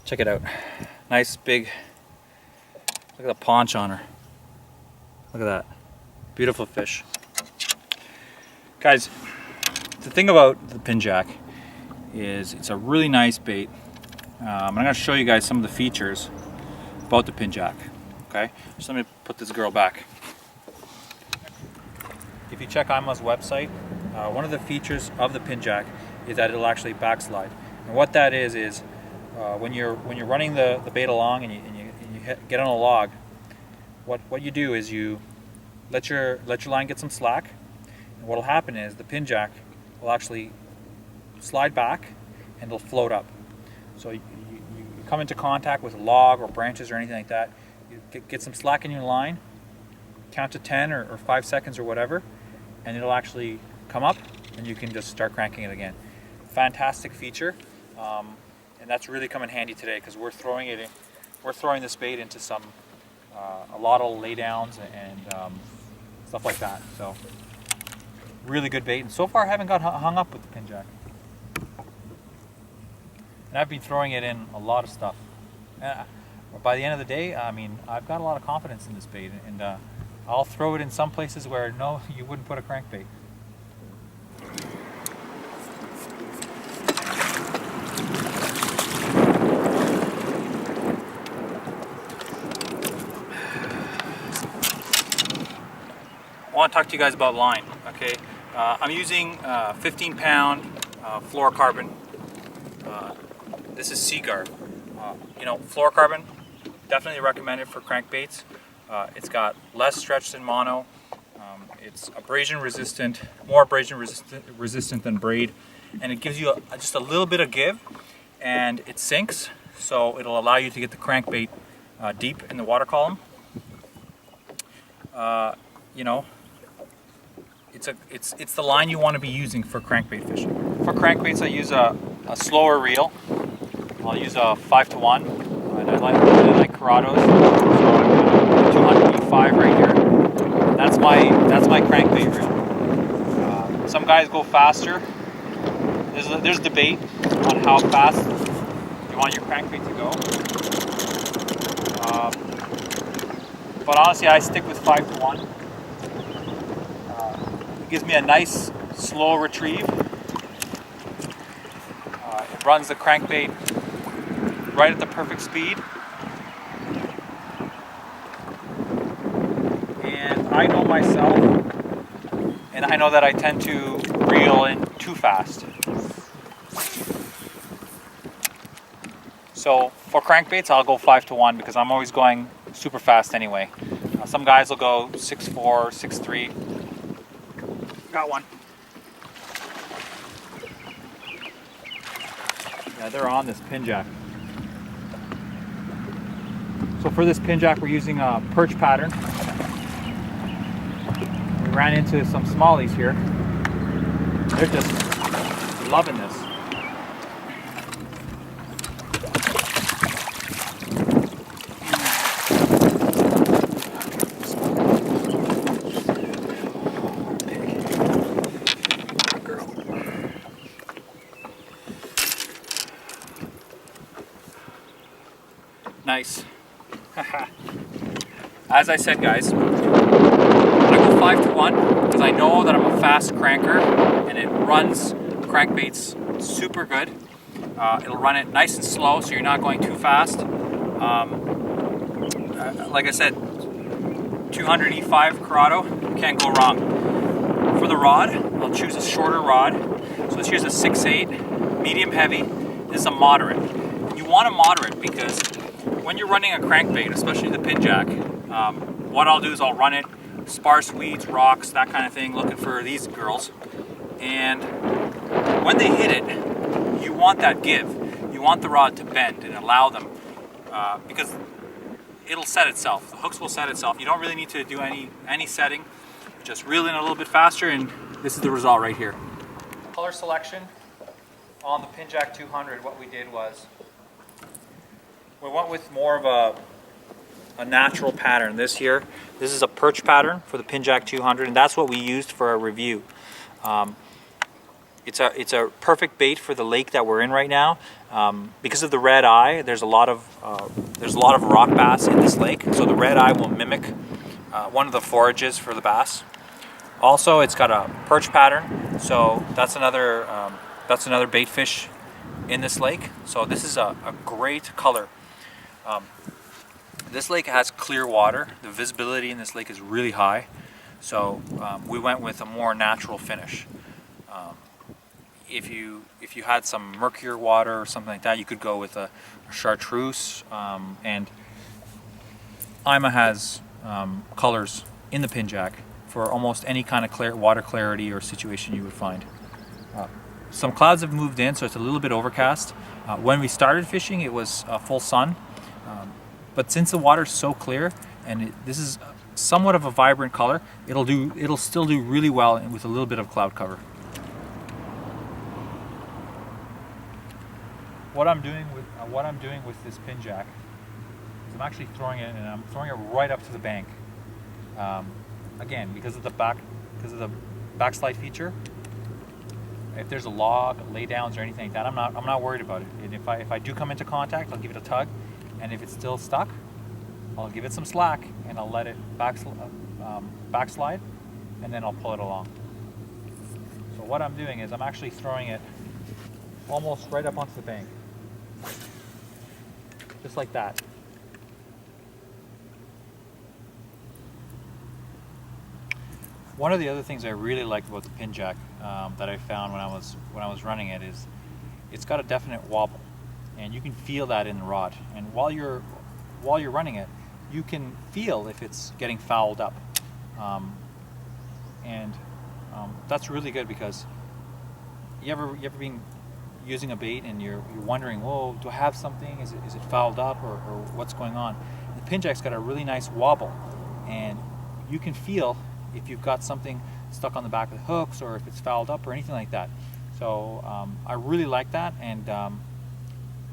Check it out. Nice big, look at the paunch on her. Look at that. Beautiful fish. Guys, the thing about the Pinjack is it's a really nice bait. I'm going to show you guys some of the features about the Pinjack. Okay, so let me put this girl back. If you check IMA's website, one of the features of the Pinjack is that it'll actually backslide. And what that is when you're running the bait along and you get on a log, what you do is you let your line get some slack, and what will happen is the Pinjack will actually slide back and it'll float up. So you come into contact with a log or branches or anything like that, you get some slack in your line, count to 10 or 5 seconds or whatever, and it'll actually come up and you can just start cranking it again. Fantastic feature, and that's really come in handy today because we're throwing this bait into a lot of laydowns and stuff like that. So really good bait, and so far I haven't got hung up with the Pinjack. And I've been throwing it in a lot of stuff. By the end of the day, I mean, I've got a lot of confidence in this bait, and I'll throw it in some places where no, you wouldn't put a crankbait. I want to talk to you guys about line. Okay, I'm using 15-pound fluorocarbon. This is Seaguard. You know, fluorocarbon, definitely recommended for crankbaits. It's got less stretch than mono. It's abrasion resistant, more abrasion resistant than braid, and it gives you just a little bit of give, and it sinks, so it'll allow you to get the crankbait deep in the water column. You know, it's the line you want to be using for crankbait fishing. For crankbaits, I use a slower reel. I'll use a 5-to-1, and I like Corrados, so 200 E5 right here. That's my crankbait reel. Some guys go faster. There's debate on how fast you want your crankbait to go. But honestly, I stick with 5-to-1. It gives me a nice slow retrieve. It runs the crankbait right at the perfect speed. And I know myself, and I know that I tend to reel in too fast. So for crankbaits, I'll go 5-to-1 because I'm always going super fast anyway. Some guys will go 6-4, 6-3. Got one. Yeah, they're on this Pinjack. So for this Pinjack, we're using a perch pattern. We ran into some smallies here. They're just loving this. Nice. As I said, guys, I go 5-to-1 because I know that I'm a fast cranker and it runs crankbaits super good. It'll run it nice and slow so you're not going too fast. Like I said, 200 E5 Corrado, can't go wrong. For the rod, I'll choose a shorter rod. So this here's a 6/8, medium heavy. This is a moderate. You want a moderate because when you're running a crankbait, especially the Pinjack, what I'll do is I'll run it sparse weeds, rocks, that kind of thing, looking for these girls. And when they hit it, you want that give. You want the rod to bend and allow them, because it'll set itself. The hooks will set itself. You don't really need to do any setting. Just reel in a little bit faster, and this is the result right here. Color selection on the Pinjack 200, what we did was we went with more of a natural pattern. This is a perch pattern for the Pinjack 200, and that's what we used for our review. It's a perfect bait for the lake that we're in right now. Because of the red eye, there's a lot of rock bass in this lake, so the red eye will mimic one of the forages for the bass. Also, it's got a perch pattern, so that's another bait fish in this lake. So this is a great color. This lake has clear water. The visibility in this lake is really high, so we went with a more natural finish. If you had some murkier water or something like that, you could go with a chartreuse. And IMA has colors in the Pinjack for almost any kind of water clarity or situation you would find. Some clouds have moved in, so it's a little bit overcast. When we started fishing, it was full sun, but since the water's so clear and this is somewhat of a vibrant color, it'll still do really well with a little bit of cloud cover. What I'm doing with this Pinjack is I'm actually throwing it, and I'm throwing it right up to the bank. Again, because of the backslide feature. If there's a log, laydowns, or anything like that, I'm not worried about it. And if I do come into contact, I'll give it a tug, and if it's still stuck, I'll give it some slack and I'll let it backslide, and then I'll pull it along. So what I'm doing is I'm actually throwing it almost right up onto the bank, just like that. One of the other things I really liked about the Pinjack that I found when I was running it is it's got a definite wobble, and you can feel that in the rod. And while you're running it, you can feel if it's getting fouled up, and that's really good, because you ever been using a bait and you're wondering, whoa, do I have something? Is it fouled up, or what's going on? The Pinjack's got a really nice wobble, and you can feel if you've got something stuck on the back of the hooks, or if it's fouled up or anything like that. So I really like that, and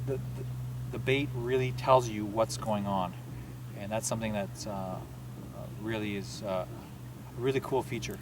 the bait really tells you what's going on, and that's something that's really is a really cool feature.